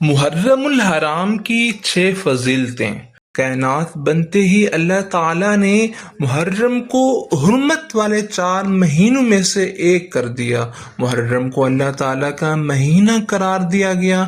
محرم الحرام کی 6 فضیلتیں۔ کائنات بنتے ہی اللہ تعالیٰ نے محرم کو حرمت والے 4 مہینوں میں سے ایک کر دیا۔ محرم کو اللہ تعالیٰ کا مہینہ قرار دیا گیا۔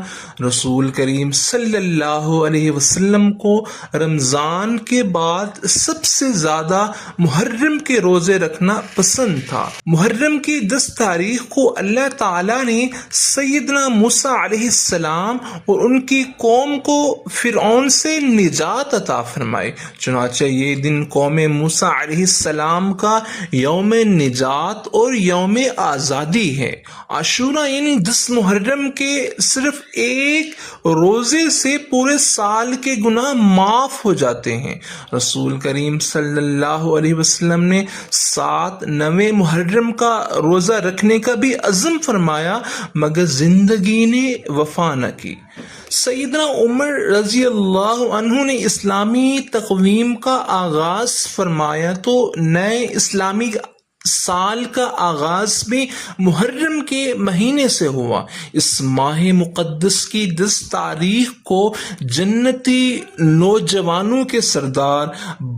رسول کریم صلی اللہ علیہ وسلم کو رمضان کے بعد سب سے زیادہ محرم کے روزے رکھنا پسند تھا۔ محرم کی 10 تاریخ کو اللہ تعالیٰ نے سیدنا موسیٰ علیہ السلام اور ان کی قوم کو فرعون سے نجات عطا فرمائی، چنانچہ یہ دن قوم موسیٰ علیہ السلام کا یوم نجات اور یوم آزادی ہے۔ عاشوراء یعنی 10 محرم کے صرف ایک روزے سے پورے سال کے گناہ معاف ہو جاتے ہیں۔ رسول کریم صلی اللہ علیہ وسلم نے 7 9 محرم کا روزہ رکھنے کا بھی عزم فرمایا، مگر زندگی نے وفا نہ کی۔ سیدنا عمر رضی اللہ عنہ نے اسلامی تقویم کا آغاز فرمایا تو نئے اسلامی سال کا آغاز بھی محرم کے مہینے سے ہوا۔ اس ماہ مقدس کی 10 تاریخ کو جنتی نوجوانوں کے سردار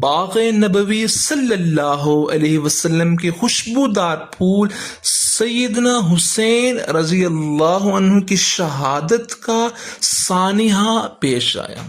باغ نبوی صلی اللہ علیہ وسلم کے خوشبودار پھول سیدنا حسین رضی اللہ عنہ کی شہادت کا سانحہ پیش آیا۔